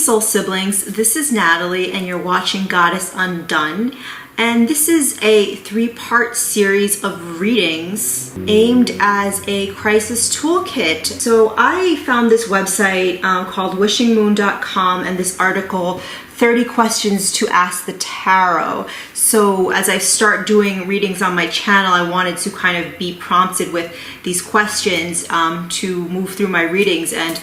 soul siblings, this is Natalie and you're watching Goddess Undone, and this is a 3-part series of readings aimed as a crisis toolkit. So I found this website called wishingmoon.com and this article, 30 questions to ask the tarot. So as I start doing readings on my channel, I wanted to kind of be prompted with these questions to move through my readings and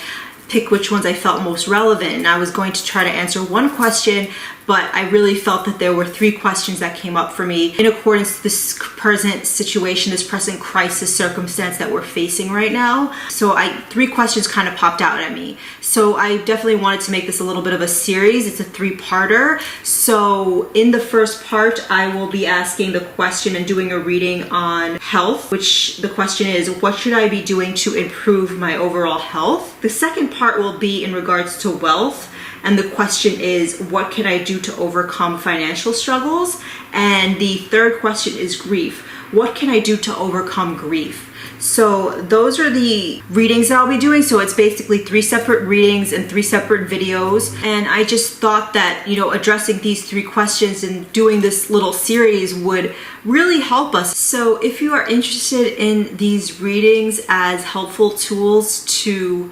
pick which ones I felt most relevant. And I was going to try to answer one question, but I really felt that there were 3 questions that came up for me in accordance to this present situation, this present crisis circumstance that we're facing right now. So 3 questions kind of popped out at me. So I definitely wanted to make this a little bit of a series. It's a 3-parter. So in the first part, I will be asking the question and doing a reading on health, which the question is, what should I be doing to improve my overall health? The second part will be in regards to wealth. And the question is, what can I do to overcome financial struggles? And the third question is grief. What can I do to overcome grief? So those are the readings that I'll be doing. So it's basically 3 separate readings and 3 separate videos. And I just thought that, addressing these 3 questions and doing this little series would really help us. So if you are interested in these readings as helpful tools to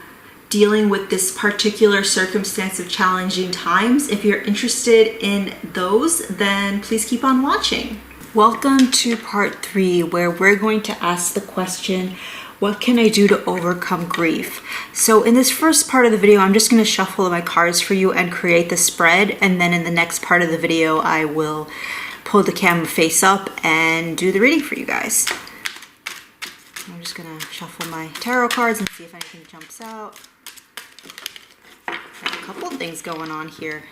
dealing with this particular circumstance of challenging times, if you're interested in those, then please keep on watching. Welcome to part 3, where we're going to ask the question, what can I do to overcome grief? So in this first part of the video, I'm just going to shuffle my cards for you and create the spread. And then in the next part of the video, I will pull the camera face up and do the reading for you guys. I'm just going to shuffle my tarot cards and see if anything jumps out. Got a couple things going on here.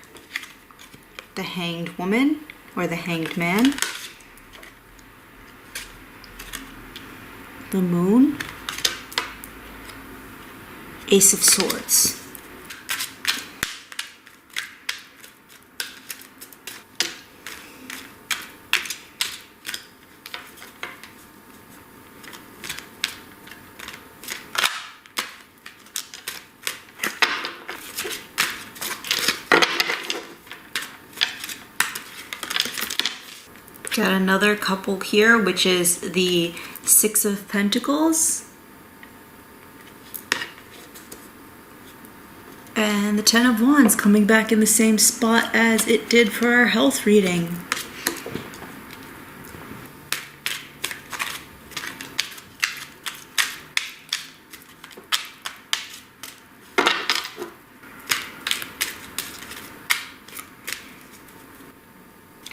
The Hanged Woman or the Hanged Man. The Moon. Ace of Swords. Got another couple here, which is the 6 of Pentacles and the 10 of Wands, coming back in the same spot as it did for our health reading.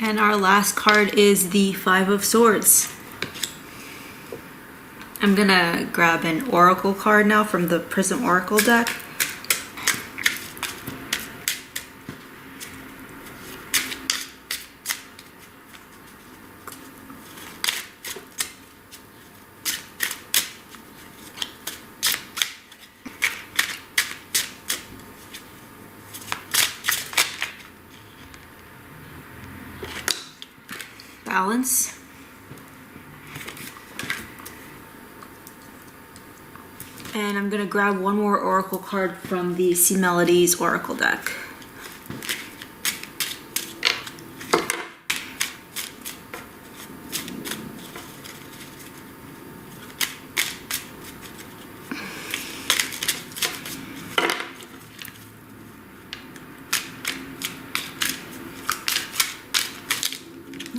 And our last card is the 5 of Swords. I'm gonna grab an oracle card now from the Prism oracle deck. Balance. And I'm gonna grab one more oracle card from the Melodies oracle deck.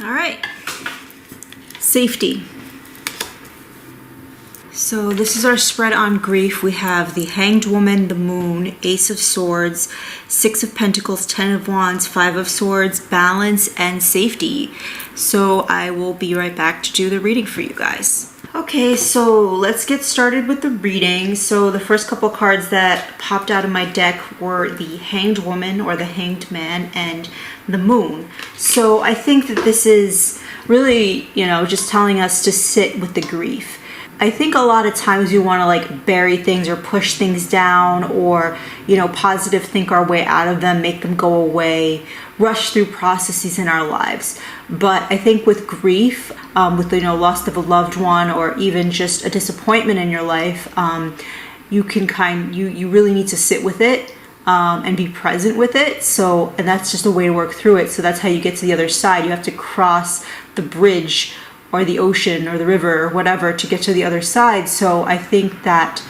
All right, safety. So this is our spread on grief. We have the Hanged Woman, the Moon, Ace of Swords, 6 of Pentacles, 10 of Wands, 5 of Swords, balance, and safety. So I will be right back to do the reading for you guys. Okay, so let's get started with the reading. So the first couple cards that popped out of my deck were the Hanged Woman or the Hanged Man and the Moon. So I think that this is really, just telling us to sit with the grief. I think a lot of times we want to like bury things or push things down or, positive think our way out of them, make them go away, rush through processes in our lives. But I think with grief, with loss of a loved one or even just a disappointment in your life, you really need to sit with it. and be present with it. So, and that's just a way to work through it. So that's how you get to the other side. You have to cross the bridge or the ocean or the river or whatever to get to the other side. So I think that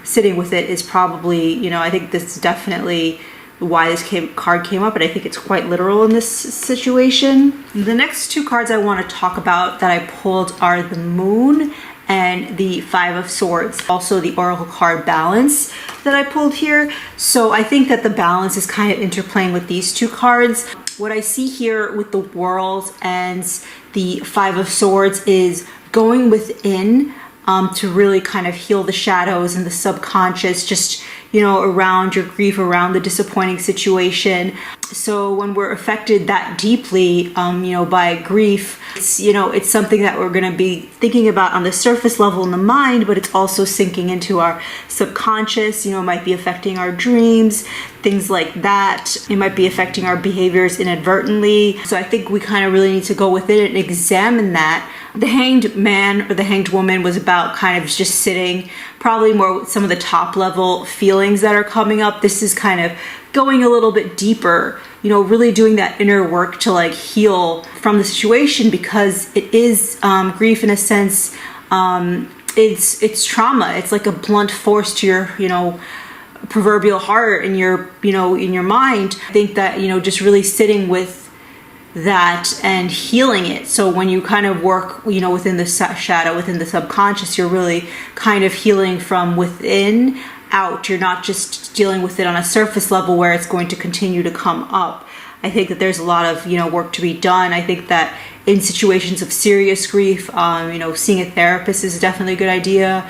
sitting with it is probably, you know, I think this is definitely why this card came up, and I think it's quite literal in this situation. The next two cards I want to talk about that I pulled are the Moon and the Five of Swords, also the Oracle card Balance that I pulled here. So I think that the Balance is kind of interplaying with these two cards. What I see here with the World and the Five of Swords is going within to really kind of heal the shadows and the subconscious, just, you know, around your grief, around the disappointing situation. So when we're affected that deeply, you know, by grief, it's, you know, it's something that we're going to be thinking about on the surface level in the mind, but it's also sinking into our subconscious. You know, it might be affecting our dreams, things like that. It might be affecting our behaviors inadvertently. So I think we kind of really need to go within and examine that. The Hanged Man or the Hanged Woman was about kind of just sitting, probably more with some of the top level feelings that are coming up. This is kind of going a little bit deeper, you know, really doing that inner work to like heal from the situation, because it is grief in a sense. It's trauma. It's like a blunt force to your, you know, proverbial heart and your, you know, in your mind. I think that, you know, just really sitting with that and healing it. So when you kind of work, you know, within the shadow, within the subconscious, you're really kind of healing from within out. You're not just dealing with it on a surface level where it's going to continue to come up. I think that there's a lot of, you know, work to be done. I think that in situations of serious grief, you know, seeing a therapist is definitely a good idea.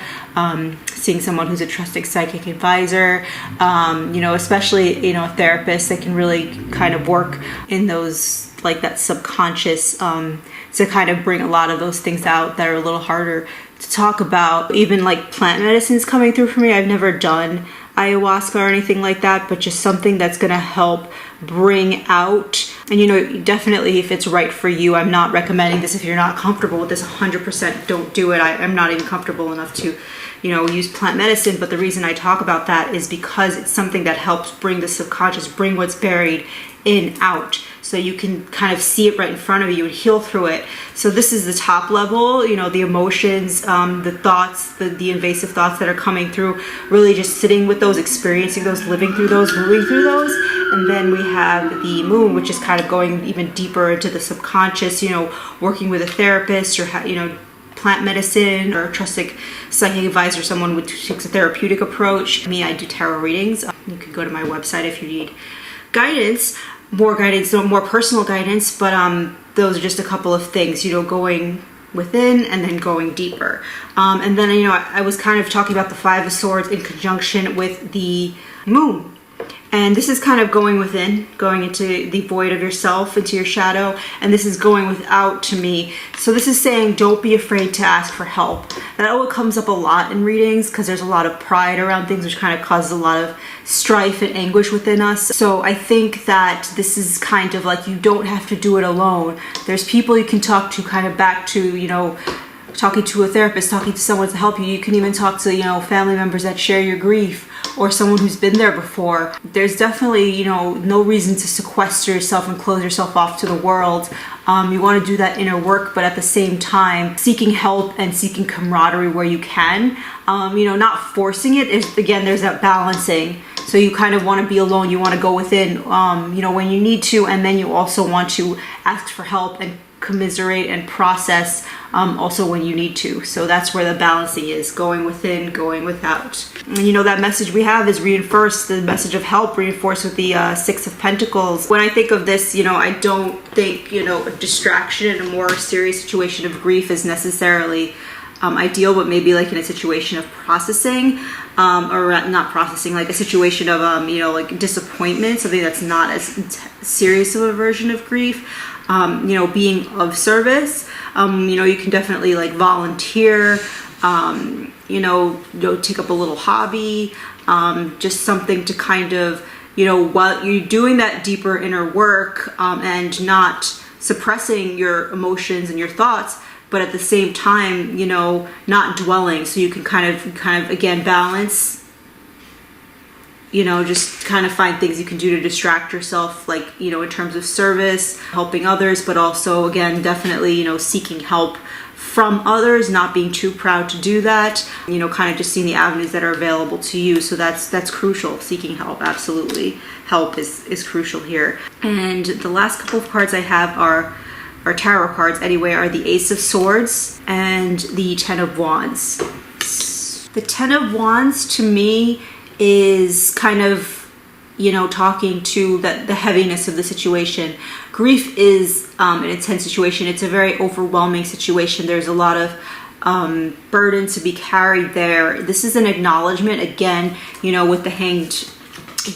Seeing someone who's a trusted psychic advisor, you know, especially, you know, a therapist that can really kind of work in those, like that subconscious, to kind of bring a lot of those things out that are a little harder to talk about. Even like plant medicines coming through for me. I've never done ayahuasca or anything like that, but just something that's going to help bring out, and you know, definitely if it's right for you. I'm not recommending this if you're not comfortable with this. 100% don't do it. I'm not even comfortable enough to, you know, use plant medicine, but the reason I talk about that is because it's something that helps bring the subconscious, bring what's buried in out, so you can kind of see it right in front of you and heal through it. So this is the top level, you know, the emotions, the thoughts, the invasive thoughts that are coming through, really just sitting with those, experiencing those, living through those, moving through those. And then we have the Moon, which is kind of going even deeper into the subconscious, you know, working with a therapist or, you know, plant medicine or a trusted psychic advisor, someone who takes a therapeutic approach. Me, I do tarot readings. You can go to my website if you need guidance, more personal guidance, but those are just a couple of things, you know, going within and then going deeper. And then, you know, I was kind of talking about the Five of Swords in conjunction with the Moon. And this is kind of going within, going into the void of yourself, into your shadow. And this is going without to me. So this is saying don't be afraid to ask for help. That comes up a lot in readings because there's a lot of pride around things, which kind of causes a lot of strife and anguish within us. So I think that this is kind of like, you don't have to do it alone. There's people you can talk to, kind of back to, you know, talking to a therapist, talking to someone to help you. You can even talk to, you know, family members that share your grief, or someone who's been there before. There's definitely, you know, no reason to sequester yourself and close yourself off to the world. You want to do that inner work, but at the same time, seeking help and seeking camaraderie where you can. You know, not forcing it. Again, there's that balancing. So you kind of want to be alone. You want to go within, you know, when you need to, and then you also want to ask for help and commiserate and process also when you need to. So that's where the balancing is, going within, going without. And you know, that message we have is reinforced, the message of help reinforced with the Six of Pentacles. When I think of this, you know, I don't think, you know, a distraction in a more serious situation of grief is necessarily ideal, but maybe like in a situation of processing, or not processing, like a situation of, you know, like disappointment, something that's not as serious of a version of grief. You know, being of service, you know, you can definitely like volunteer, you know, take up a little hobby, just something to kind of, you know, while you're doing that deeper inner work, and not suppressing your emotions and your thoughts, but at the same time, you know, not dwelling. So you can kind of again balance, just kind of find things you can do to distract yourself, like, in terms of service, helping others, but also, again, definitely, seeking help from others, not being too proud to do that, kind of just seeing the avenues that are available to you. So that's crucial. Seeking help, absolutely. Help is crucial here. And the last couple of cards I have are tarot cards anyway, are the Ace of Swords and the Ten of Wands. The Ten of Wands to me is kind of, talking to the heaviness of the situation. Grief is an intense situation. It's a very overwhelming situation. There's a lot of burden to be carried there. This is an acknowledgement, again, with the Hanged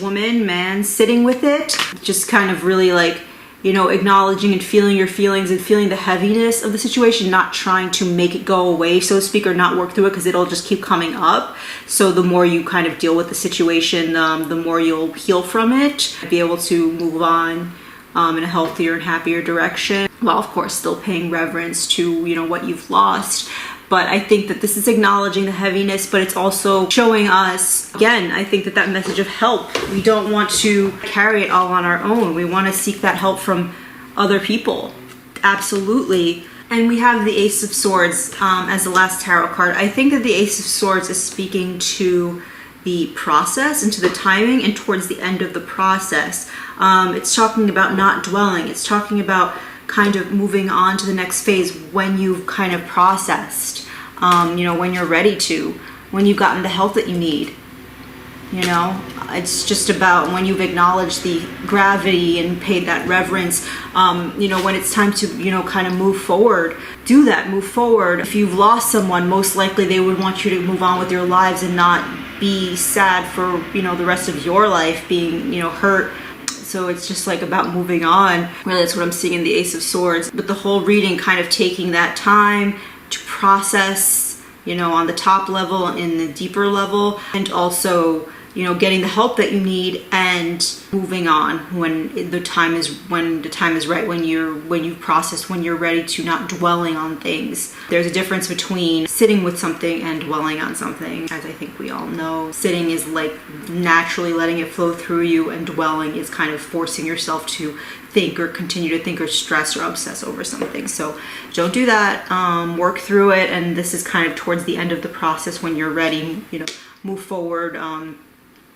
Woman, man, sitting with it. Just kind of really like, acknowledging and feeling your feelings and feeling the heaviness of the situation, not trying to make it go away, so to speak, or not work through it, because it'll just keep coming up. So the more you kind of deal with the situation, the more you'll heal from it, be able to move on in a healthier and happier direction, while of course still paying reverence to, what you've lost. But I think that this is acknowledging the heaviness, but it's also showing us, again, I think that message of help. We don't want to carry it all on our own. We want to seek that help from other people. Absolutely. And we have the Ace of Swords as the last tarot card. I think that the Ace of Swords is speaking to the process and to the timing and towards the end of the process. It's talking about not dwelling. It's talking about kind of moving on to the next phase when you've kind of processed, when you're ready to, when you've gotten the help that you need. It's just about when you've acknowledged the gravity and paid that reverence, when it's time to, kind of move forward, do that, move forward. If you've lost someone, most likely they would want you to move on with your lives and not be sad for, the rest of your life being, hurt. So it's just like about moving on. Really, that's what I'm seeing in the Ace of Swords. But the whole reading kind of taking that time to process, on the top level, in the deeper level, and also, getting the help that you need and moving on when the time is right, when you've processed, when you're ready to, not dwelling on things. There's a difference between sitting with something and dwelling on something. As I think we all know, sitting is like naturally letting it flow through you, and dwelling is kind of forcing yourself to think or continue to think or stress or obsess over something. So don't do that. Work through it, and this is kind of towards the end of the process when you're ready, move forward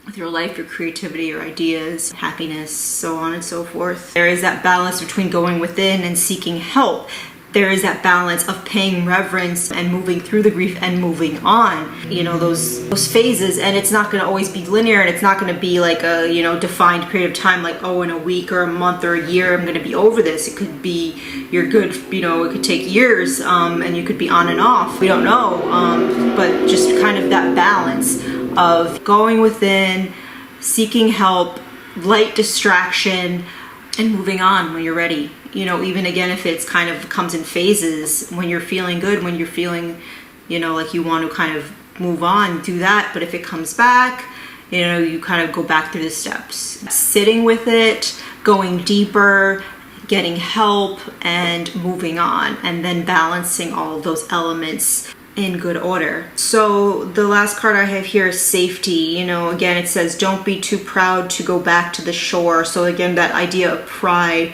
with your life, your creativity, your ideas, happiness, so on and so forth. There is that balance between going within and seeking help. There is that balance of paying reverence and moving through the grief and moving on, those phases. And it's not going to always be linear, and it's not going to be like a, defined period of time, like, in a week or a month or a year, I'm going to be over this. It could be, you're good, it could take years, and you could be on and off. We don't know, but just kind of that balance of going within, seeking help, light distraction, and moving on when you're ready. Even again, if it's kind of comes in phases, when you're feeling good, when you're feeling, like you want to kind of move on, do that. But if it comes back, you kind of go back through the steps, sitting with it, going deeper, getting help, and moving on, and then balancing all of those elements in good order. So the last card I have here is safety. Again, it says don't be too proud to go back to the shore. So again, that idea of pride,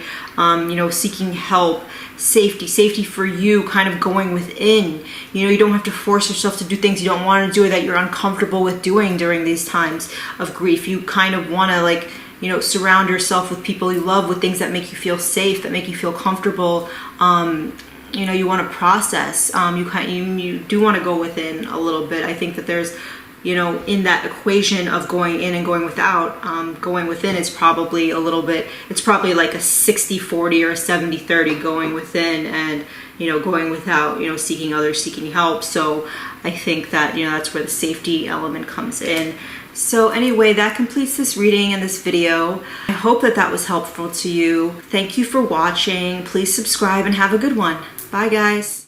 seeking help, safety for you, kind of going within. You don't have to force yourself to do things you don't want to do or that you're uncomfortable with doing during these times of grief. You kind of want to surround yourself with people you love, with things that make you feel safe, that make you feel comfortable. You want to process. You do want to go within a little bit. I think that there's, in that equation of going in and going without, going within is probably a little bit, it's probably like a 60-40 or a 70-30 going within and, going without, seeking others, seeking help. So I think that, that's where the safety element comes in. So anyway, that completes this reading and this video. I hope that was helpful to you. Thank you for watching. Please subscribe and have a good one. Bye, guys.